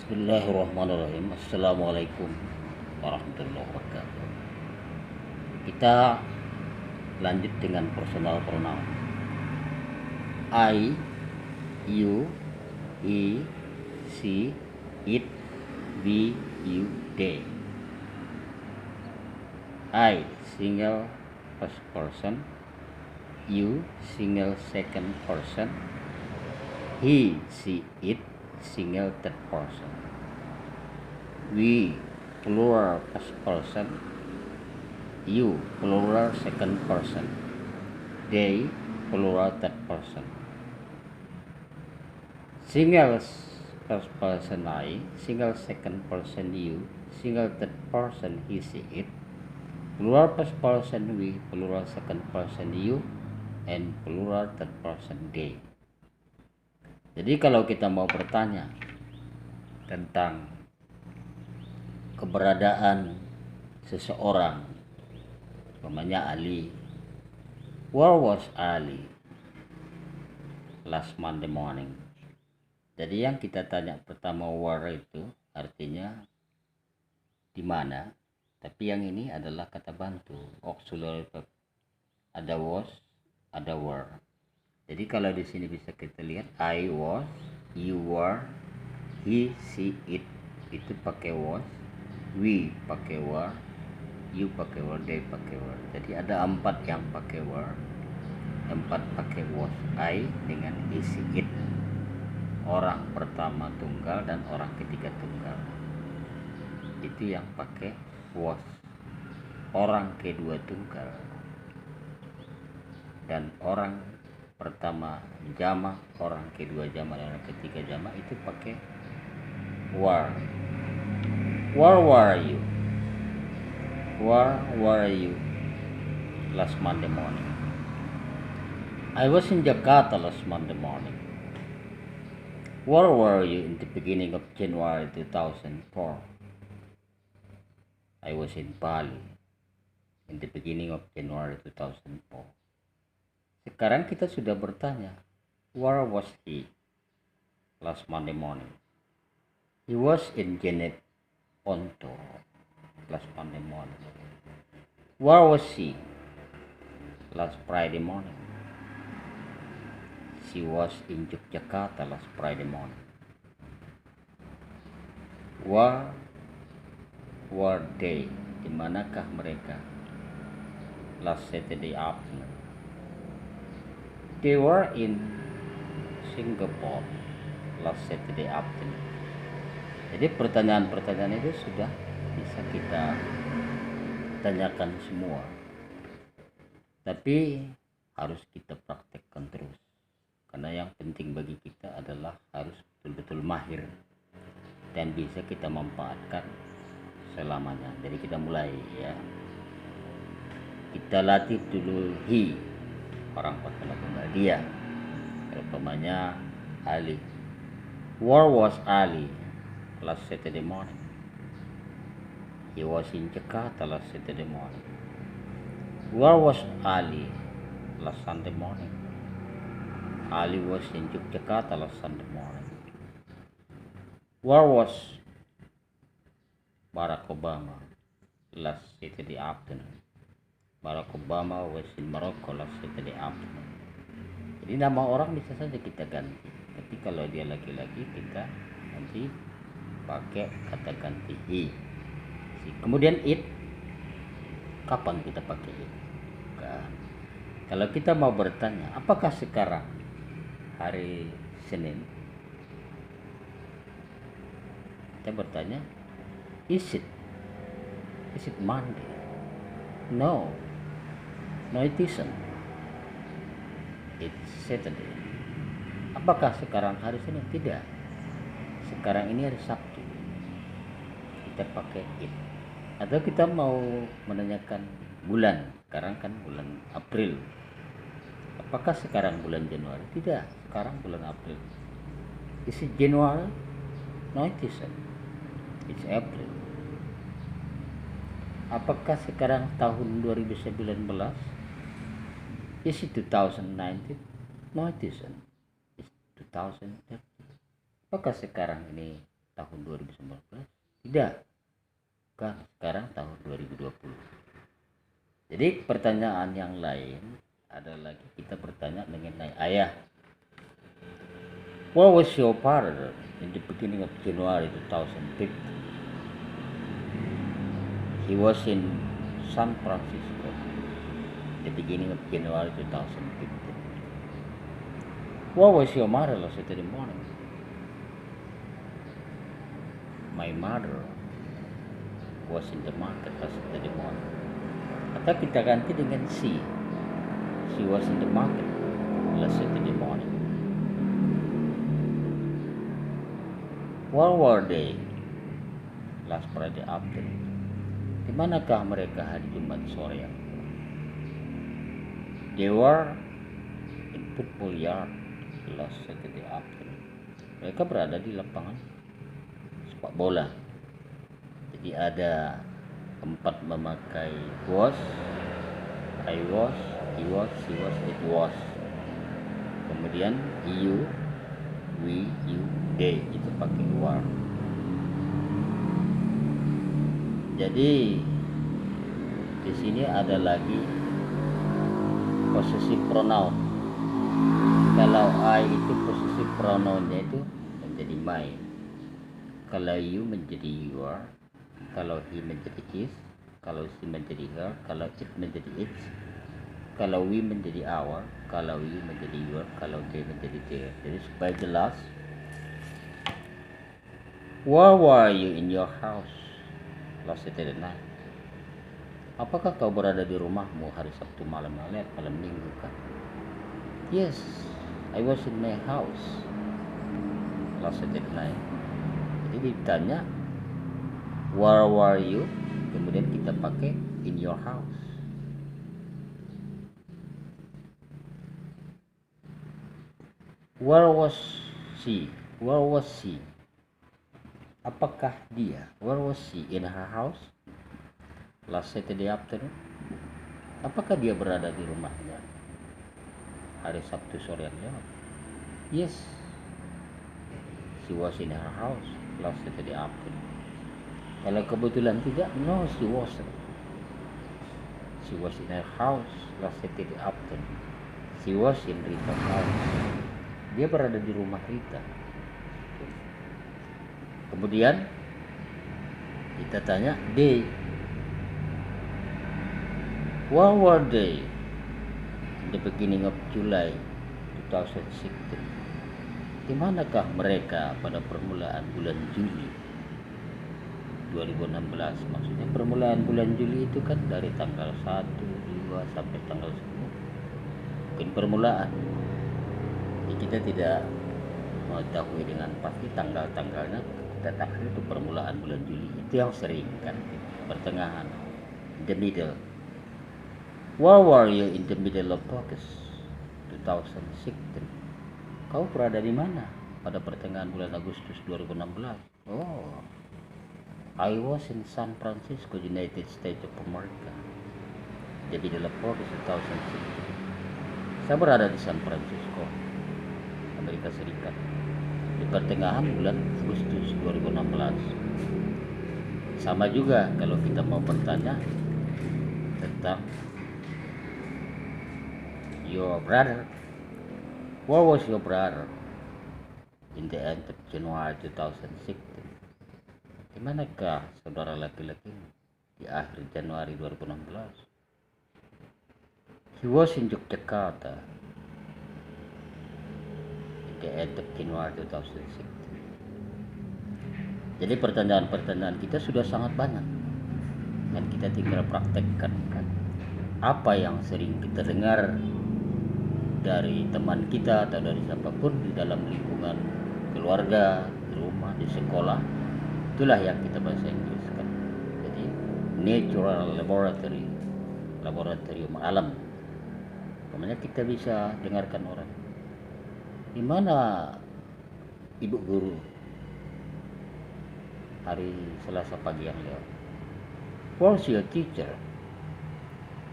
Bismillahirrahmanirrahim. Assalamualaikum warahmatullahi wabarakatuh. Kita lanjut dengan personal pronoun. I, you, he, she, it, we, you, they. I, single first person. You, single second person. He, she, it, single third person. We, plural first person. You, plural second person. They, plural third person. Single first person I, single second person you, single third person he, she, it. Plural first person we, plural second person you, and plural third person they. Jadi kalau kita mau bertanya tentang keberadaan seseorang, namanya Ali, where was Ali last Monday morning? Jadi yang kita tanya pertama where itu artinya di mana, tapi yang ini adalah kata bantu, auxiliary verb. Ada was, ada were. Jadi kalau di sini bisa kita lihat I was, you were, he, she, it itu pakai was, we pakai were, you pakai were, they pakai were. Jadi ada 4 yang pakai were, 4 pakai was. I dengan he, she, it. Orang pertama tunggal dan orang ketiga tunggal. Itu yang pakai was. Orang kedua tunggal dan orang pertama jamak, orang kedua jamak dan orang ketiga jamak itu pakai were. Where were you? Where were you last Monday morning? I was in Jakarta last Monday morning. Where were you in the beginning of January 2004? I was in Bali in the beginning of January 2004. Sekarang kita sudah bertanya, where was he last Monday morning? He was in Janet Ponto last Monday morning. Where was she last Friday morning? She was in Yogyakarta last Friday morning. Where were they? Di manakah mereka last Saturday afternoon? They were in Singapore last Saturday afternoon. Jadi pertanyaan-pertanyaan itu sudah bisa kita tanyakan semua. Tapi harus kita praktekkan terus. Karena yang penting bagi kita adalah harus betul-betul mahir dan bisa kita manfaatkan selamanya. Jadi kita mulai ya. Kita latih dulu he, orang pertama tunggal dia. Umpamanya Ali. Where was Ali last Saturday morning? He was in Jakarta last Saturday morning. Where was Ali last Sunday morning? Ali was in Yogyakarta last Sunday morning. Where was Barack Obama last Saturday afternoon? Barack Obama was in Morocco last Saturday afternoon. Jadi nama orang bisa saja kita ganti, tapi kalau dia laki-laki kita nanti pakai kata ganti he. Kemudian it, kapan kita pakai it? Bukan. Kalau kita mau bertanya apakah sekarang hari Senin, kita bertanya is it Monday? No, it isn't. It's Saturday. Apakah sekarang hari Senin? Tidak. Sekarang ini hari Sabtu. Kita pakai it. Atau kita mau menanyakan bulan. Sekarang kan bulan April. Apakah sekarang bulan Januari? Tidak. Sekarang bulan April. Is it January? No, it isn't. It's April. Apakah sekarang tahun 2019? Is it 2019? No, it isn't. It's 2030. Apakah sekarang ini tahun 2019? Tidak, kan sekarang tahun 2020. Jadi pertanyaan yang lain ada lagi, kita bertanya mengenai ayah. What was your father in the beginning of January 2015? He was in San Francisco the beginning of January 2015. What was your mother last Saturday morning? My mother was in the market last Saturday morning. Atau kita ganti dengan she. She was in the market last Saturday morning. Where were they last Friday afternoon? Di manakah mereka hari Jumat sore yang lalu? They were in football yard last Saturday afternoon. Mereka berada di lapangan sepak bola. Jadi ada empat memakai was, I was, he was, she was, it was. Kemudian you, we, you, they itu pakai were. Jadi di sini ada lagi possessive pronoun. Kalau I itu possessive pronounnya itu menjadi my. Kalau you menjadi your, kalau he menjadi his, kalau she menjadi her, kalau it menjadi its, kalau we menjadi our, kalau you menjadi your, kalau they menjadi their. Jadi supaya jelas, where were you in your house last Saturday night? Apakah kau berada di rumahmu hari Sabtu malam minggu kan? Yes, I was in my house last Saturday night. Jadi ditanya where were you, kemudian kita pakai in your house. Where was she? Where was she? Apakah dia? Where was she in her house last Saturday afternoon? Apakah dia berada di rumahnya hari Sabtu sore yang lewat? Yes, she was in her house last Saturday afternoon. Kalau kebetulan tidak, no, she wasn't. She was in her house last Saturday afternoon. She was in Rita's house. Dia berada di rumah Rita. Kemudian kita tanya they. Where were they in the beginning of July 2016? Di manakah mereka pada permulaan bulan Juli 2016? Maksudnya permulaan bulan Juli itu kan dari tanggal 1, 2 sampai tanggal 10. Mungkin permulaan. Jadi kita tidak mengetahui dengan pasti tanggal-tanggalnya. Kita tahu itu permulaan bulan Juli. Itu yang sering kan, pertengahan, the middle. Where were you in the middle of August 2016? Kau berada di mana pada pertengahan bulan Agustus 2016? Oh, I was in San Francisco, United States of America. The middle of August 2016. Saya berada di San Francisco, Amerika Serikat, di pertengahan bulan Agustus 2016. Sama juga kalau kita mau bertanya tentang your brother. Where was your brother in the end of January 2016? Di manakah saudara laki-laki di akhir Januari 2016? He was in Yogyakarta in the end of January 2016. Jadi pertanyaan-pertanyaan kita sudah sangat banyak dan kita tinggal praktekkan kan? Apa yang sering kita dengar dari teman kita atau dari siapapun di dalam lingkungan keluarga, di rumah, di sekolah, itulah yang kita bahasa Inggris kan. Jadi natural laboratory, laboratorium alam. Namanya kita bisa dengarkan orang. Di mana ibu guru hari Selasa pagi yang lewat? Where's your teacher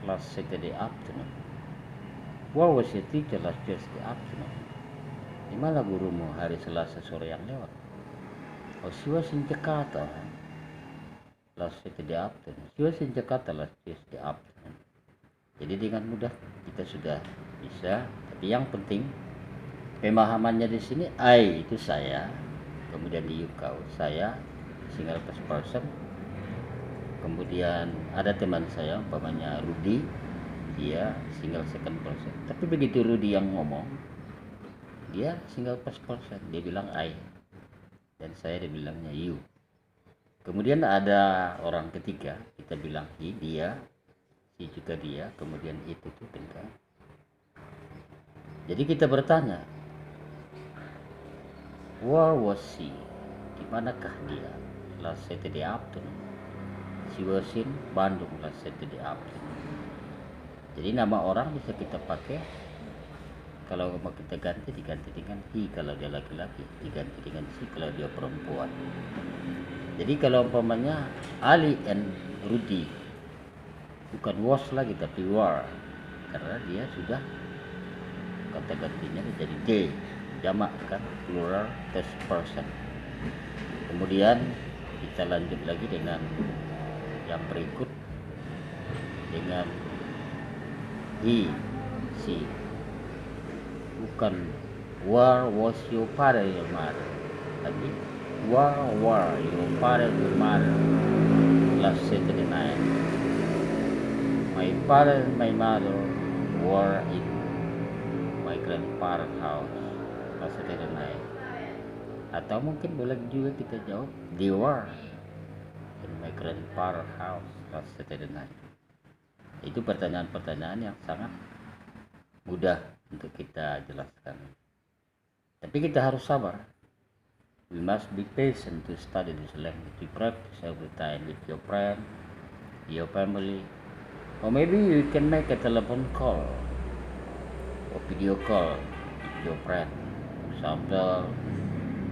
last Saturday afternoon? Where was your teacher last Thursday afternoon? Di mana gurumu hari Selasa sore yang lewat? Oh, she was in Jakarta last Saturday afternoon. She was in Jakarta last Tuesday afternoon. Jadi dengan mudah kita sudah bisa. Tapi yang penting pemahamannya di sini, I itu saya, kemudian you kau, saya single first person. Kemudian ada teman saya umpamanya Rudy, dia single second person. Tapi begitu Rudy yang ngomong, dia single first person, dia bilang I, dan saya dia bilangnya you. Kemudian ada orang ketiga, kita bilang he, dia, si juga dia, kemudian itu tuh tengah. Jadi kita bertanya, where was she? Di manakah dia last Saturday afternoon? She was in Bandung last Saturday afternoon. Jadi nama orang bisa kita pakai, kalau mau kita ganti, diganti dengan he kalau dia laki-laki, diganti dengan she kalau dia perempuan. Jadi kalau umpamanya Ali and Rudy, bukan was lagi tapi were, karena dia sudah kata gantinya menjadi they, jamak kan, plural first person. Kemudian kita lanjut lagi dengan yang berikut dengan he, she. Bukan where was your father your mother, tapi where were your father your mother last Saturday night. My father and my mother were in my grandfather's house last Saturday night. Atau mungkin boleh juga kita jawab they were in my grandfather's house last Saturday night. Itu pertanyaan-pertanyaan yang sangat mudah untuk kita jelaskan. Tapi kita harus sabar. We must be patient to study this language. We practice every time with your friend, your family, or maybe you can make a telephone call or video call with your friend. For example,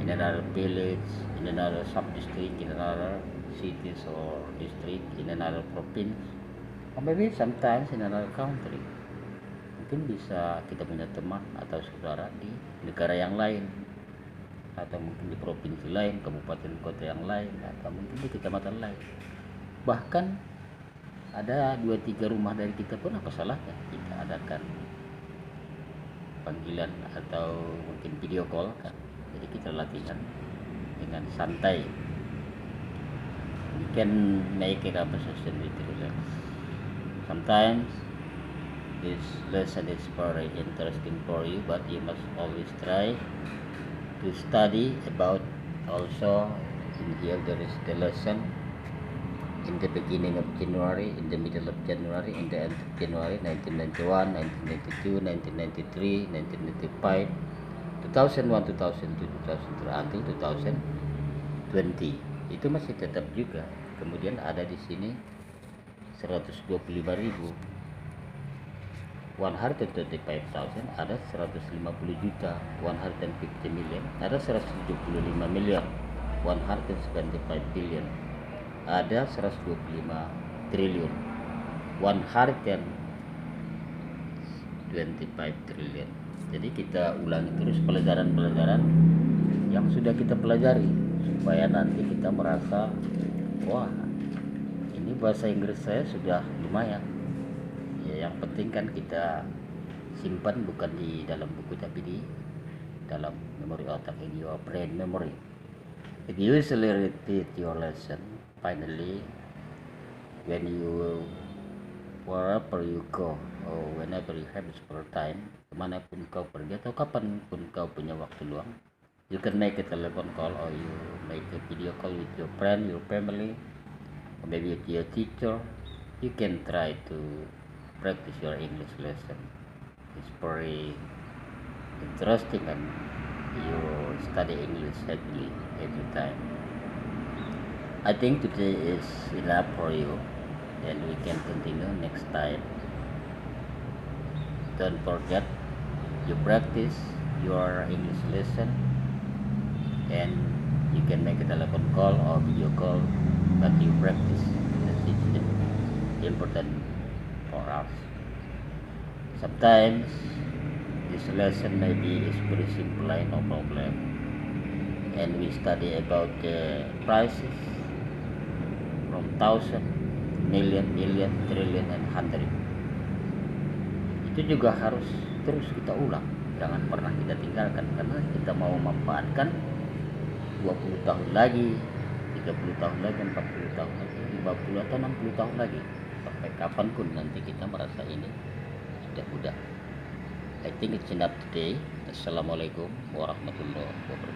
in another village, in another sub-district, in another cities or district, in another province, or maybe sometimes in another country. Mungkin bisa kita punya teman atau saudara di negara yang lain, atau mungkin di provinsi lain, kabupaten kota yang lain, atau mungkin di kecamatan lain. Bahkan ada 2-3 rumah dari kita pun apa salahnya kita adakan panggilan atau mungkin video call kan. Jadi kita latihan dengan santai. We can make a conversation with relax. Sometimes this lesson is very interesting for you, but you must always try to study about. Also in here there is the lesson in the beginning of January, in the middle of January, in the end of January 1991, 1992, 1993, 1995, 2001, 2002, 2003 until 2020. Itu masih tetap juga. Kemudian ada di sini 125.000, 125,000, ada 150 juta, 150 million, ada 175 miliar, 175 billion, ada 125 triliun, 125 triliun. Jadi kita ulangi terus pelajaran-pelajaran yang sudah kita pelajari supaya nanti kita merasa, wah, ini bahasa Inggris saya sudah lumayan. Ya, yang penting kan kita simpan bukan di dalam buku tapi di dalam memori otak, in your brain memory. If you usually repeat your lesson, finally when you wherever you go or whenever you have spare time, kemanapun kau pergi atau kapanpun kau punya waktu luang, you can make a telephone call or you make a video call with your friend, your family, or maybe with your teacher. You can try to practice your English lesson. It's very interesting and you study English heavily every time. I think today is enough for you, and we can continue next time. Don't forget, you practice your English lesson and you can make a telephone call or video call, but you practice. That's important for us. Sometimes this lesson maybe is very simple, no problem, and we study about the prices from thousand, million, trillion, and hundred. Itu juga harus terus kita ulang, jangan pernah kita tinggalkan, karena kita mau memanfaatkan 20 tahun lagi, 30 tahun lagi, 40 tahun lagi, 50 atau 60 tahun lagi, sampai kapanpun nanti kita merasa ini sudah mudah. I think it's enough today. Assalamualaikum warahmatullahi wabarakatuh.